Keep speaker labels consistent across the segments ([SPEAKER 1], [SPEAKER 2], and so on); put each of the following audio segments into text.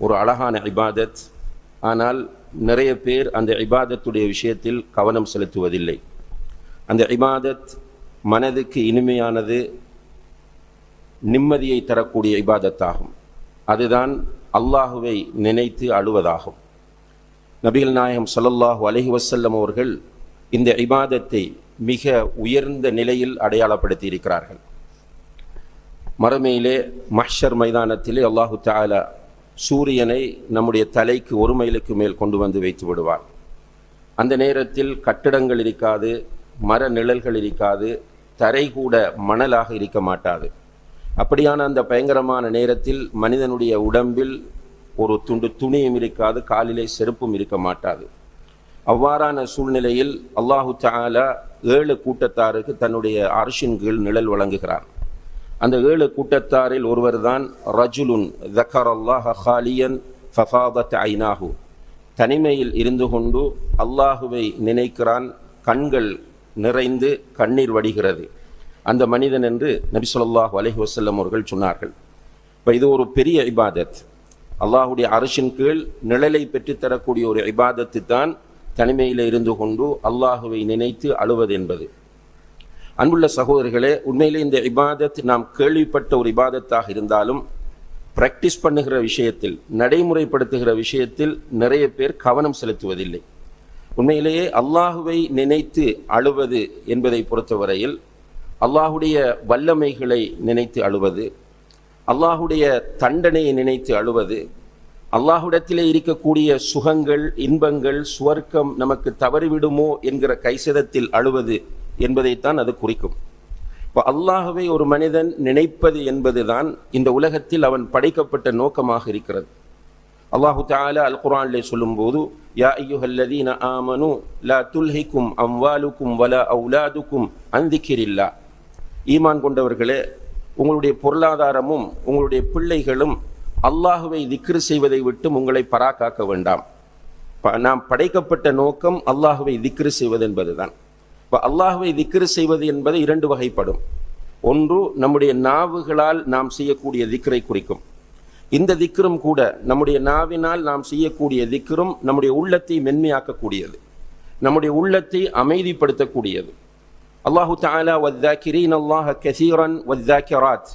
[SPEAKER 1] ஒரு அழகான இபாதத். ஆனால் நிறைய பேர் அந்த இபாதத்துடைய விஷயத்தில் கவனம் செலுத்துவதில்லை. அந்த இபாதத் மனதுக்கு இனிமையானது, நிம்மதியை தரக்கூடிய இபாதத்தாகும். அதுதான் அல்லாஹுவை நினைத்து அழுவதாகும். நபிகள் நாயகம் ஸல்லல்லாஹு அலைஹி வஸல்லம் அவர்கள் இந்த இபாதத்தை மிக உயர்ந்த நிலையில் அடையாளப்படுத்தி இருக்கிறார்கள். மறுமையிலே மஹ்ஷர் மைதானத்திலே அல்லாஹு தஆலா சூரியனை நம்முடைய தலைக்கு 1 மைலுக்கு மேல் கொண்டு வந்து வைத்து விடுவார். அந்த நேரத்தில் கட்டிடங்கள் இருக்காது, மர நிழல்கள் இருக்காது, தரை கூட மணலாக இருக்க மாட்டாது. அப்படியான அந்த பயங்கரமான நேரத்தில் மனிதனுடைய உடம்பில் ஒரு துண்டு துணியும் இருக்காது, காலிலே செருப்பும் இருக்க மாட்டாது. அவ்வாறான சூழ்நிலையில் அல்லாஹு தஆலா 7 கூட்டத்தாருக்கு தன்னுடைய அர்ஷின் கீழ் நிழல் வழங்குகிறார். அந்த 7 கூட்டத்தாரில் ஒருவர் தான் ரஜுலுன் ذكرல்லாஹ خاليا ففاضت عيناه. தனிமையில் இருந்து கொண்டு அல்லாஹுவை நினைக்கிறான், கண்கள் நிறைந்து கண்ணீர் வடிகிறது அந்த மனிதன் என்று நபி ஸல்லல்லாஹு அலைஹி வஸல்லம் அவர்கள் சொன்னார்கள். இப்போ இது ஒரு பெரிய இபாதத். அல்லாஹுடைய அர்ஷின் கீழ் நிழலை பெற்றுத்தரக்கூடிய ஒரு இபாதத்து தான் தனிமையில் இருந்து கொண்டு அல்லாஹுவை நினைத்து அழுவது என்பது. அன்புள்ள சகோதரர்களே, உண்மையிலே இந்த இபாதத் நாம் கேள்விப்பட்ட ஒரு இபாதத்தாக இருந்தாலும் பிராக்டிஸ் பண்ணுகிற விஷயத்தில், நடைமுறைப்படுத்துகிற விஷயத்தில் நிறைய பேர் கவனம் செலுத்துவதில்லை. உண்மையிலேயே அல்லாஹுவை நினைத்து அழுவது என்பதை பொறுத்தவரையில் அல்லாஹுடைய வல்லமைகளை நினைத்து அழுவது, அல்லாஹுடைய தண்டனையை நினைத்து அழுவது, அல்லாஹுடத்திலே இருக்கக்கூடிய சுகங்கள், இன்பங்கள், சுவர்க்கம் நமக்கு தவறிவிடுமோ என்கிற கைசதத்தில் அழுவது என்பதைத்தான் அது குறிக்கும். இப்போ அல்லாஹுவை ஒரு மனிதன் நினைப்பது என்பதுதான் இந்த உலகத்தில் அவன் படைக்கப்பட்ட நோக்கமாக இருக்கிறது. அல்லாஹு தஆலா அல் குர்ஆனிலே சொல்லும்போது, யா அய்யுஹல்லதீன ஆமனு லா துல்ஹிக்கும் அம்வாலுக்கும் வலா அவுலாதுக்கும் அன் திக்ரில்லாஹ். ஈமான் கொண்டவர்களே, உங்களுடைய பொருளாதாரமும் உங்களுடைய பிள்ளைகளும் அல்லாஹுவை திக்ர் செய்வதை விட்டு உங்களை பராக்காக்க வேண்டாம். நாம் படைக்கப்பட்ட நோக்கம் அல்லாஹுவை திக்ர் செய்வது என்பதுதான். இப்போ அல்லாஹுவை திக்ர் செய்வது என்பது 2 வகைப்படும். ஒன்று, நம்முடைய நாவுகளால் நாம் செய்யக்கூடிய திக்ரை குறிக்கும். இந்த திக்ரும் கூட நம்முடைய நாவினால் நாம் செய்யக்கூடிய திக்ரும் நம்முடைய உள்ளத்தை மென்மையாக்கக்கூடியது, நம்முடைய உள்ளத்தை அமைதிப்படுத்தக்கூடியது. அல்லாஹு தஆலா வذாக்கிரீன அல்லாஹ கஸீரன் வذாக்கிராத்.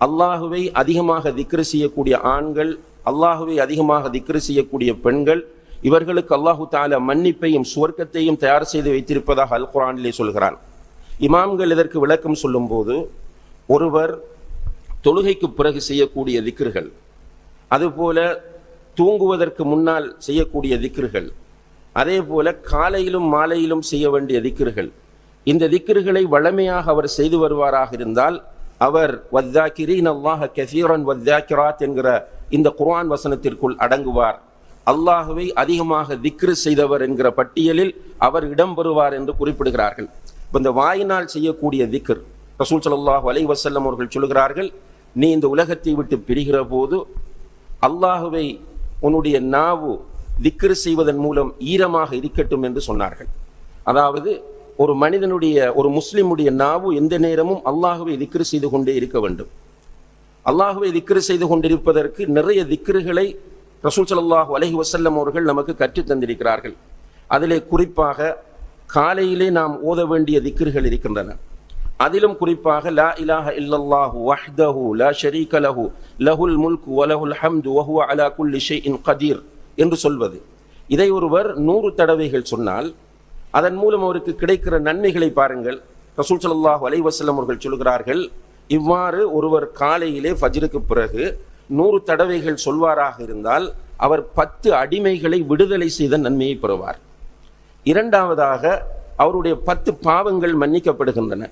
[SPEAKER 1] அல்லாஹுவை அதிகமாக திக்ர் செய்யக்கூடிய ஆண்கள், அல்லாஹுவை அதிகமாக திக்ர் செய்யக்கூடிய பெண்கள், இவர்களுக்கு அல்லாஹு தஆலா மன்னிப்பையும் சுவர்க்கத்தையும் தயார் செய்து வைத்திருப்பதாக அல் குர்ஆனிலே சொல்கிறான். இமாம்கள் இதற்கு விளக்கம் சொல்லும்போது, ஒருவர் தொழுகைக்கு பிறகு செய்யக்கூடிய திக்ர்கள், அதுபோல தூங்குவதற்கு முன்னால் செய்யக்கூடிய திக்ர்கள், அதே போல காலையிலும் மாலையிலும் செய்ய வேண்டிய திக்ர்கள், இந்த திக்ர்களை வழமையாக அவர் செய்து வருவாராக இருந்தால் அவர் வذாக்கிரீன அல்லாஹ கஸீரன் வذாக்கிராத் என்கிற இந்த குர்ஆன் வசனத்திற்குள் அடங்குவார். அல்லாஹுவை அதிகமாக திக்ர் செய்தவர் என்கிற பட்டியலில் அவர் இடம் பெறுவார் என்று குறிப்பிடுகிறார்கள். இந்த வாயினால் செய்யக்கூடிய திக்ர், ரசூல் ஸல்லல்லாஹு அலைஹி வஸல்லம் அவர்கள் சொல்கிறார்கள், நீ இந்த உலகத்தை விட்டு பிரிகிற போது அல்லாஹுவை உன்னுடைய நாவு திக்ர் செய்வதன் மூலம் ஈரமாக இருக்கட்டும் என்று சொன்னார்கள். அதாவது ஒரு மனிதனுடைய, ஒரு முஸ்லிமுடைய நாவு எந்த நேரமும் அல்லாஹுவை திக்ர் செய்து கொண்டே இருக்க வேண்டும். அல்லாஹுவை திக்ர் செய்து கொண்டிருப்பதற்கு நிறைய திக்ர்களை ரசூல் ஸல்லல்லாஹு அலைஹி வஸல்லம் அவர்கள் நமக்கு கற்றுத் தந்திருக்கிறார்கள். அதிலே குறிப்பாக காலையிலே நாம் ஓத வேண்டிய திக்ர்கள் இருக்கின்றன. அதிலும் குறிப்பாக லா இலாஹ இல்லல்லாஹு வஹ்தஹு லா ஷரீக லஹு லஹுல் முல்கு வ லஹுல் ஹம்து வ ஹுவ அலா குல்லி ஷைஇன் கதீர் என்று சொல்வது. இதை ஒருவர் 100 தடவைகள் சொன்னால் அதன் மூலம் அவருக்கு கிடைக்கிற நன்மைகளை பாருங்கள். ரசூல் ஸல்லல்லாஹு அலைஹி வஸல்லம் அவர்கள் சொல்கிறார்கள், இவ்வாறு ஒருவர் காலையிலே ஃபஜ்ருக்கு பிறகு 100 தடவைகள் சொல்வாராக இருந்தால் அவர் 10 அடிமைகளை விடுதலை செய்த நன்மையை பெறுவார். இரண்டாவதாக அவருடைய 10 பாவங்கள் மன்னிக்கப்படுகின்றன.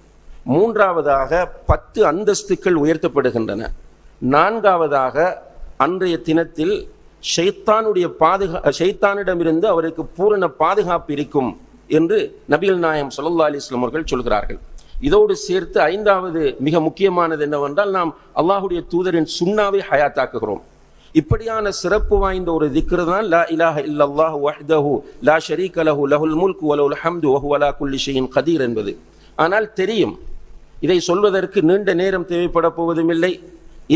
[SPEAKER 1] மூன்றாவதாக 10 அந்தஸ்துக்கள் உயர்த்தப்படுகின்றன. நான்காவதாக அன்றைய தினத்தில் ஷைத்தானிடமிருந்து அவருக்கு பூரண பாதுகாப்பு இருக்கும் என்று நபிகள் நாயகம் ஸல்லல்லாஹு அலைஹி வஸல்லம் அவர்கள் சொல்கிறார்கள். இதோடு சேர்த்து 5வது மிக முக்கியமானது என்னவென்றால், நாம் அல்லாஹுடைய தூதரின் சுன்னாவை ஹயாத்தாக்குகிறோம். இப்படியான சிறப்பு வாய்ந்த ஒரு திக்ர் தான் லா இலாஹ இல்லல்லாஹு வஹ்தஹு லா ஷரீக லஹு லஹுல் முல்கு வ லஹுல் ஹம்து வ ஹுவ அலா குல்லி ஷைஇன் கதீர் என்பது. ஆனால் தெரியும், இதை சொல்வதற்கு நீண்ட நேரம் தேவைப்பட போவதும் இல்லை,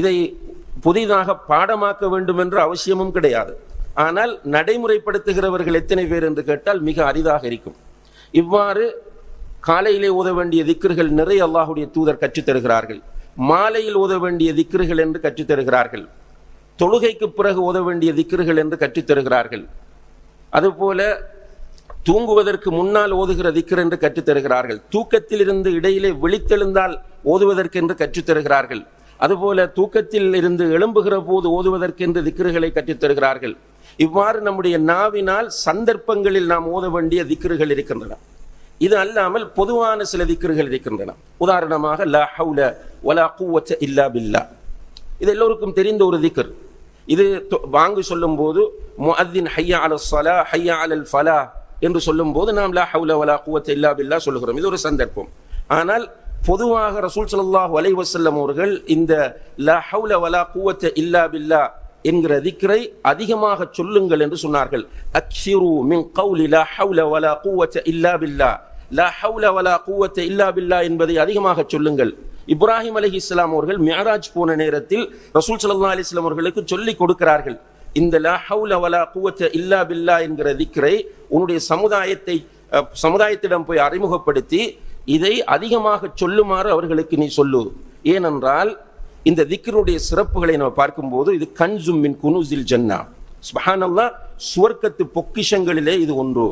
[SPEAKER 1] இதை புதிதாக பாடமாக்க வேண்டும் என்ற அவசியமும் கிடையாது. ஆனால் நடைமுறைப்படுத்துகிறவர்கள் எத்தனை பேர் என்று கேட்டால் மிக அரிதாக இருக்கும். இவ்வாறு காலையிலே ஓத வேண்டிய திக்ர்கள் நிறைய அல்லாஹுடைய தூதர் கற்றுத் தருகிறார்கள். மாலையில் ஓத வேண்டிய திக்ர்கள் என்று கற்றுத் தருகிறார்கள். தொழுகைக்கு பிறகு ஓத வேண்டிய திக்ர்கள் என்று கற்றுத் தருகிறார்கள். அதுபோல தூங்குவதற்கு முன்னால் ஓதுகிற திக்ர் என்று கற்றுத் தருகிறார்கள். தூக்கத்தில் இருந்து இடையிலே விழித்தெழுந்தால் ஓதுவதற்கு என்று கற்றுத் தருகிறார்கள். அதுபோல தூக்கத்தில் இருந்து எழும்புகிற போது ஓதுவதற்கென்று திக்ருகளை கற்றுத் தருகிறார்கள். இவ்வாறு நம்முடைய நாவினால் சந்தர்ப்பங்களில் நாம் ஓத வேண்டிய திக்ருகள் இருக்கின்றன. இது அல்லாமல் பொதுவான சில திக்ருகள் இருக்கின்றன. உதாரணமாக லா ஹவுல வலா குவத்த இல்லா பில்லா, இது எல்லோருக்கும் தெரிந்த ஒரு திக்ர். இது வாங்கு சொல்லும் போது முஅத்தின் ஹய்யா அலல் ஸலா ஹய்யா அலல் ஃபலா என்று சொல்லும் போது நாம் லா ஹவுல வலா குவத்த இல்லா பில்லா சொல்லுகிறோம். இது ஒரு சந்தர்ப்பம். ஆனால் பொதுவாக ரசூல் ஸல்லல்லாஹு அலைஹி வஸல்லம் அவர்கள் இந்த லா ஹவுல வலா குவத்த இல்லா பில்லா என்கிற திக்ரை அதிகமாக சொல்லுங்கள் என்று சொன்னார்கள். அக்ஸிரு மின் கௌலி லா ஹவுல வலா குவத்த இல்லா பில்லா, லா ஹவுல வலா குவத்த இல்லா பில்லா என்பதை அதிகமாக சொல்லுங்கள். இப்ராஹிம் அலைஹிஸ்ஸலாம் அவர்கள் மிஅராஜ் போன நேரத்தில் ரசூல் ஸல்லல்லாஹு அலைஹி வஸல்லம் அவர்களுக்கு சொல்லி கொடுக்கிறார்கள். இந்த லா ஹவுல வலா குவத்த இல்லா பில்லா என்கிற திக்ரை உன்னுடைய சமுதாயத்திடம் போய் அறிமுகப்படுத்தி இதை அதிகமாக சொல்லுமாறு அவர்களுக்கு நீ சொல்லு. ஏனென்றால் இந்த திக்ருடைய சிறப்புகளை நம்ம பார்க்கும்போது இது கன்சும் மின் குனூஸில் ஜன்னா, சுப்ஹானல்லாஹ், சுவர்க்கத்து பொக்கிஷங்களிலே இது ஒன்று.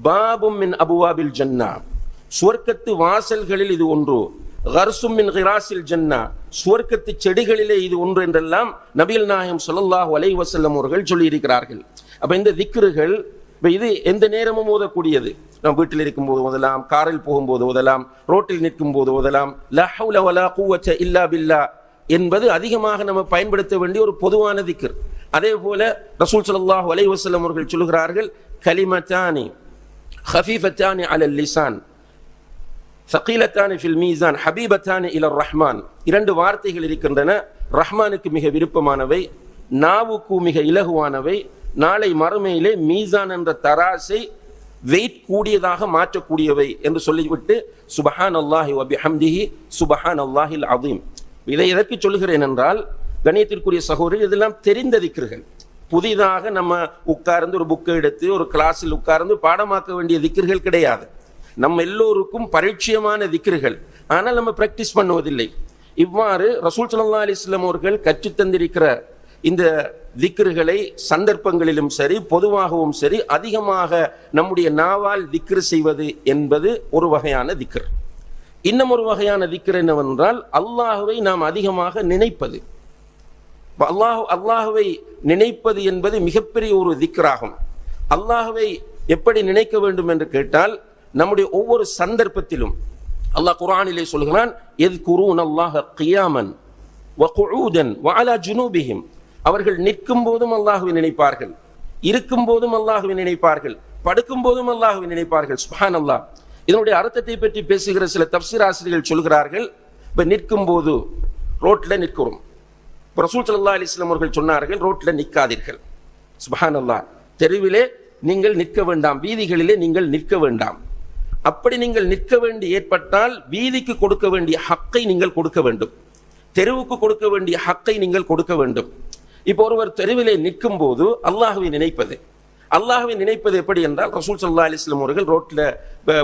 [SPEAKER 1] பாபும் மின் அபுவாபில் ஜன்னா, சுவர்க்கத்து வாசல்களில் இது ஒன்று. கர்சும் மின் கிராஸில் ஜன்னா, சுவர்க்கத்து செடிகளிலே இது ஒன்று என்றெல்லாம் நபிகள் நாயகம் ஸல்லல்லாஹு அலைஹி வஸல்லம் அவர்கள் சொல்லியிருக்கிறார்கள். அப்ப இந்த திக்ருகள் இது எந்த நேரமும் ஓதக்கூடியது. நாம் வீட்டில் இருக்கும்போது ஓதலாம், காரில் போகும்போது ஓதலாம், ரோட்டில் நிற்கும் போது ஓதலாம். லா ஹவுல வலா குவத்த இல்லா பில்லா என்பது அதிகமாக நம்ம பயன்படுத்த வேண்டிய ஒரு பொதுவான திக்ர். அதே போல ரசூல் ஸல்லல்லாஹு அலைஹி வஸல்லம் அவர்கள் சொல்கிறார்கள், கலிமத்தானி ஹஃபீஃபத்தானி அலல் லிசான் ஸகீலத்தானி ஃபில் மீசான் ஹபீபத்தானி இலர் ரஹ்மான். இரண்டு வார்த்தைகள் இருக்கின்றன, ரஹ்மானுக்கு மிக விருப்பமானவை, நாவுக்கு மிக இலகுவானவை, நாளை மறுமையிலே மீசான் என்ற தராசை வெயிட் கூடியதாக மாற்றக்கூடியவை என்று சொல்லிவிட்டு சுப்ஹானல்லாஹி வ பிஹம்திஹி சுப்ஹானல்லாஹில் அஸீம். இதை எதற்கு சொல்லுகிறேன் என்றால், கண்ணியத்திற்குரிய சகோதரர், இதெல்லாம் தெரிந்த திக்ருகள். புதிதாக நம்ம உட்கார்ந்து ஒரு புக்கை எடுத்து ஒரு கிளாஸில் உட்கார்ந்து பாடமாக்க வேண்டிய திக்ருகள் கிடையாது. நம்ம எல்லோருக்கும் பரிச்சயமான திக்ருகள், ஆனால் நம்ம பிராக்டிஸ் பண்ணுவதில்லை. இவ்வாறு ரசூல் ஸல்லல்லாஹு அலைஹி வஸல்லம் அவர்கள் கற்றுத்தந்திருக்கிற இந்த திக்ருகளை சந்தர்ப்பங்களிலும் சரி பொதுவாகவும் சரி அதிகமாக நம்முடைய நாவால் திக்ரு செய்வது என்பது ஒரு வகையான திக்ர். இன்னும் ஒரு வகையான திக்ர் என்னவென்றால், அல்லாஹுவை நாம் அதிகமாக நினைப்பது. அல்லாஹுவை நினைப்பது என்பது மிகப்பெரிய ஒரு திக்ராகும். அல்லாஹுவை எப்படி நினைக்க வேண்டும் என்று கேட்டால், நம்முடைய ஒவ்வொரு சந்தர்ப்பத்திலும் அல்லாஹ் குர்ஆனிலே சொல்கிறான், யذ்குரூனல்லாஹ கியாமன் வ குஊதன் வ அலா ஜுனூபிஹிம். அவர்கள் நிற்கும் போதும் அல்லாஹுவை நினைப்பார்கள், இருக்கும் போதும் அல்லாஹுவை நினைப்பார்கள், படுக்கும் போதும் அல்லாஹுவை நினைப்பார்கள். சுப்ஹானல்லாஹ். இதனுடைய அர்த்தத்தை பற்றி பேசுகிற சில தஃப்சீர் ஆசிரியர்கள் சொல்கிறார்கள், இப்ப நிற்கும் போது ரோட்ல நிற்கிறோம், ரசூல் ஸல்லல்லாஹு அலைஹி வஸல்லம் அவர்கள் சொன்னார்கள், ரோட்ல நிற்காதீர்கள். சுப்ஹானல்லாஹ். தெருவிலே நீங்கள் நிற்க வேண்டாம், வீதிகளிலே நீங்கள் நிற்க வேண்டாம். அப்படி நீங்கள் நிற்க வேண்டி ஏற்பட்டால் வீதிக்கு கொடுக்க வேண்டிய ஹக்கை நீங்கள் கொடுக்க வேண்டும், தெருவுக்கு கொடுக்க வேண்டிய ஹக்கை நீங்கள் கொடுக்க வேண்டும். இப்போ ஒருவர் தெருவிலே நிற்கும் போது அல்லாஹுவை நினைப்பது, அல்லாஹுவை நினைப்பது எப்படி என்றால், ரசூல் ஸல்லல்லாஹு அலைஹி வஸல்லம் அவர்கள் ரோட்ல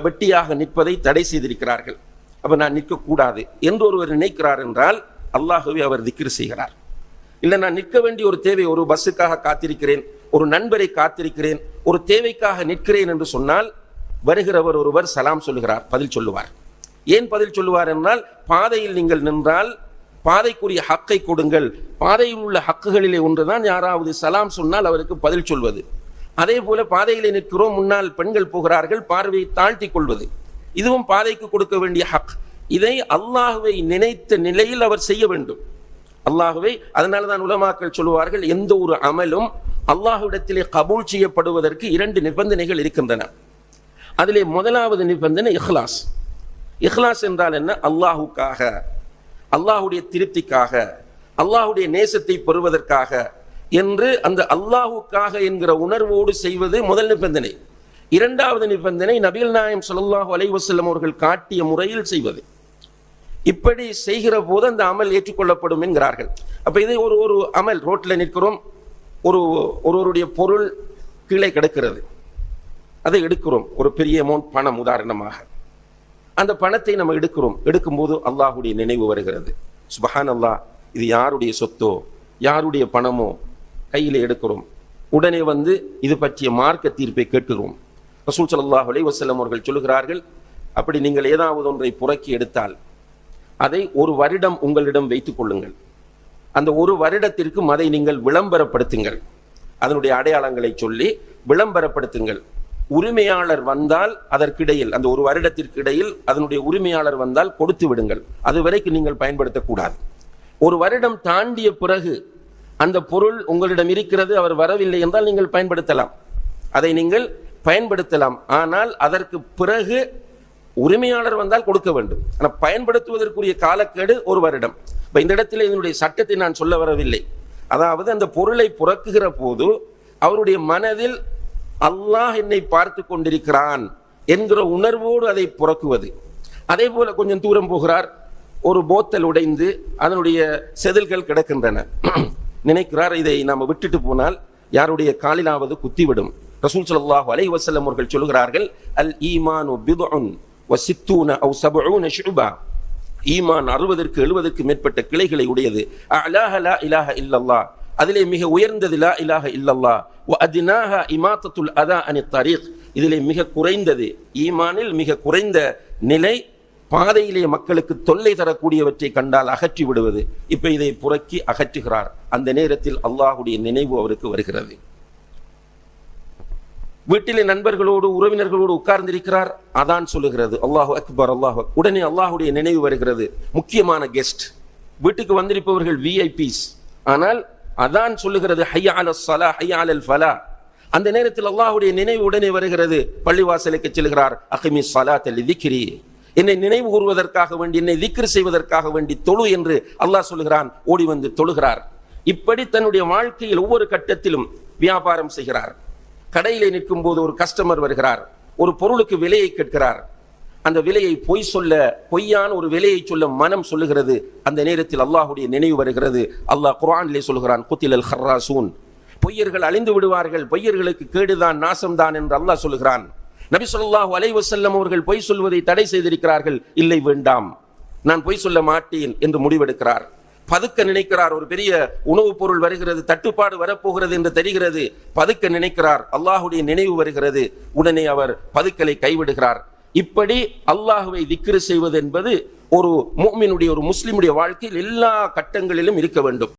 [SPEAKER 1] வெட்டியாக நிற்பதை தடை செய்திருக்கிறார்கள். அப்ப நான் நிற்கக்கூடாது என்று ஒருவர் நினைக்கிறார் என்றால் அல்லாஹுவை அவர் திக்ர் செய்கிறார். இல்லை, நான் நிற்க வேண்டிய ஒரு தேவை, ஒரு பஸ்ஸுக்காக காத்திருக்கிறேன், ஒரு நண்பரை காத்திருக்கிறேன், ஒரு தேவைக்காக நிற்கிறேன் என்று சொன்னால் வருகிறவர் ஒருவர் சலாம் சொல்லுகிறார், பதில் சொல்லுவார். ஏன் பதில் சொல்லுவார் என்றால், பாதையில் நீங்கள் நின்றால் பாதைக்குரிய ஹக்கை கொடுங்கள். பாதையில் உள்ள ஹக்குகளிலே ஒன்றுதான் யாராவது சலாம் சொன்னால் அவருக்கு பதில் சொல்வது. அதே போல பாதையிலே நிற்கிறோம், முன்னால் பெண்கள் போகிறார்கள், பார்வையை தாழ்த்தி கொள்வது, இதுவும் பாதைக்கு கொடுக்க வேண்டிய ஹக். இதை அல்லாஹுவை நினைத்த நிலையில் அவர் செய்ய வேண்டும். அல்லாஹுவை, அதனாலதான் உலமாக்கள் சொல்லுவார்கள், எந்த ஒரு அமலும் அல்லாஹ்விடத்திலே கபூல் செய்யப்படுவதற்கு 2 நிபந்தனைகள் இருக்கின்றன. அதிலே முதலாவது நிபந்தனை இஹ்லாஸ். இஹ்லாஸ் என்றால் என்ன? அல்லாஹுக்காக, அல்லாஹுடைய திருப்திக்காக, அல்லாஹுடைய நேசத்தை பெறுவதற்காக என்று அந்த அல்லாஹுக்காக என்கிற உணர்வோடு செய்வது முதல் நிபந்தனை. இரண்டாவது நிபந்தனை நபிகள் நாயகம் ஸல்லல்லாஹு அலைஹி வஸல்லம் அவர்கள் காட்டிய முறையில் செய்வது. இப்படி செய்கிற போது அந்த அமல் ஏற்றுக்கொள்ளப்படும் என்கிறார்கள். அப்ப இது ஒரு அமல். ரோட்ல நிற்கிறோம், ஒருவருடைய பொருள் கீழே கிடக்கிறது, அதை எடுக்கிறோம், ஒரு பெரிய அமௌண்ட் பணம் உதாரணமாக. அந்த பணத்தை நம்ம எடுக்கும்போது அல்லாஹுடைய நினைவு வருகிறது. சுப்ஹான் அல்லாஹ், இது யாருடைய சொத்தோ யாருடைய பணமோ கையில் எடுக்கிறோம். உடனே இது பற்றிய மார்க்க தீர்ப்பை கேட்கிறோம். ரசூல் ஸல்லல்லாஹு அலைஹி வஸல்லம் அவர்கள் சொல்லுகிறார்கள், அப்படி நீங்கள் ஏதாவது ஒன்றை புறக்கி எடுத்தால் அதை ஒரு வருடம் உங்களிடம் வைத்துக் கொள்ளுங்கள். அந்த ஒரு வருடத்திற்கும் அதை நீங்கள் விளம்பரப்படுத்துங்கள். அதனுடைய அடையாளங்களை சொல்லி விளம்பரப்படுத்துங்கள். உரிமையாளர் வந்தால் அதற்கிடையில், அந்த ஒரு வருடத்திற்கு இடையில் அதனுடைய உரிமையாளர் வந்தால் கொடுத்து விடுங்கள். அது வரைக்கும் நீங்கள் பயன்படுத்தக்கூடாது. ஒரு வருடம் தாண்டிய பிறகு அந்த பொருள் உங்களிடம் இருக்கிறது, அவர் வரவில்லை என்றால் நீங்கள் பயன்படுத்தலாம், அதை நீங்கள் பயன்படுத்தலாம். ஆனால் அதற்கு பிறகு உரிமையாளர் வந்தால் கொடுக்க வேண்டும். ஆனால் பயன்படுத்துவதற்குரிய காலக்கெடு ஒரு வருடம். இப்ப இந்த இடத்துல இதனுடைய சட்டத்தை நான் சொல்ல வரவில்லை. அதாவது அந்த பொருளை புறக்குகிற போது அவருடைய மனதில் அல்லாஹ் என்னை பார்த்து கொண்டிருக்கிறான் என்கிற உணர்வோடு அதை புறக்குவது. அதே போல கொஞ்சம் தூரம் போகிறார், ஒரு போத்தல் உடைந்து அதனுடைய செதில்கள் கிடக்கின்றன. நினைக்கிறார், இதை நாம விட்டுட்டு போனால் யாருடைய காலிலாவது குத்திவிடும். ரசூல் ஸல்லல்லாஹு அலைஹி வஸல்லம் அவர்கள் சொல்கிறார்கள், அல் ஈமானு பிதுஉன் வ சித்தூன அவ் சபஊன ஷுபா. ஈமான் 60க்கு 70க்கு மேற்பட்ட கிளைகளை உடையது. அலாஹ லா இலாஹ இல்லல்லாஹ், அதிலே மிக உயர்ந்தது லா இலாஹ இல்லல்லாஹ். வ அத்னாஹா இமாத்தத்துல் அதா அனித் தரீக், இதிலே மிக குறைந்தது, ஈமானில் மிக குறைந்த நிலை பாதையிலே மக்களுக்கு தொல்லை தரக்கூடியவற்றை கண்டால் அகற்றி விடுவது. இப்ப இதை புறக்கி அகற்றுகிறார். அந்த நேரத்தில் அல்லாஹுடைய நினைவு அவருக்கு வருகிறது. வீட்டிலே நண்பர்களோடு உறவினர்களோடு உட்கார்ந்திருக்கிறார், அதான் சொல்லுகிறது, அல்லாஹு அக்பர் அல்லாஹு. உடனே அல்லாஹுடைய நினைவு வருகிறது. முக்கியமான கெஸ்ட், வீட்டுக்கு வந்திருப்பவர்கள் விஐபிஸ், ஆனால் அதான் சொல்லுகிறது ஹய்ய அலஸ் ஸலா ஹய்ய அலல் ஃபலா. அந்த நேரத்தில் அல்லாஹுடைய நினைவு உடனே வருகிறது. பள்ளிவாசலுக்கு செல்கிறார். அகிமிஸ் ஸலாத்த லிذிக்ரி, என்னை நினைவு கூறுவதற்காக வேண்டி, என்னை திக்ர் செய்வதற்காக வேண்டி தொழு என்று அல்லாஹ் சொல்லுகிறான். ஓடி வந்து தொழுகிறார். இப்படி தன்னுடைய வாழ்க்கையில் ஒவ்வொரு கட்டத்திலும் வியாபாரம் செய்கிறார். கடையிலே நிற்கும் போது ஒரு கஸ்டமர் வருகிறார், ஒரு பொருளுக்கு விலையை கேட்கிறார். அந்த விலையை பொய்யான ஒரு விலையை சொல்ல மனம் சொல்லுகிறது. அந்த நேரத்தில் அல்லாஹுடைய நினைவு வருகிறது. அல்லாஹ் குர்ஆனிலே சொல்கிறான், குத்திலல் ஹர்ராசூன், பொய்யர்கள் அழிந்து விடுவார்கள், பொய்யர்களுக்கு கேடுதான் நாசம்தான் என்று அல்லாஹ் சொல்லுகிறான். நபி ஸல்லல்லாஹு அலைஹி வஸல்லம் அவர்கள் பொய் சொல்வதை தடை செய்திருக்கிறார்கள். இல்லை, வேண்டாம், நான் பொய் சொல்ல மாட்டேன் என்று முடிவெடுக்கிறார். பதுக்க நினைக்கிறார். ஒரு பெரிய உணவுப் பொருள் வருகிறது, தட்டுப்பாடு வரப்போகிறது என்று தெரிகிறது. பதுக்க நினைக்கிறார். அல்லாஹுடைய நினைவு வருகிறது. உடனே அவர் பதுக்கலை கைவிடுகிறார். இப்படி அல்லாஹுவை திக்ர் செய்வது என்பது ஒரு முஃமினுடைய, ஒரு முஸ்லிமுடைய வாழ்க்கையில் எல்லா கட்டங்களிலும் இருக்க வேண்டும்.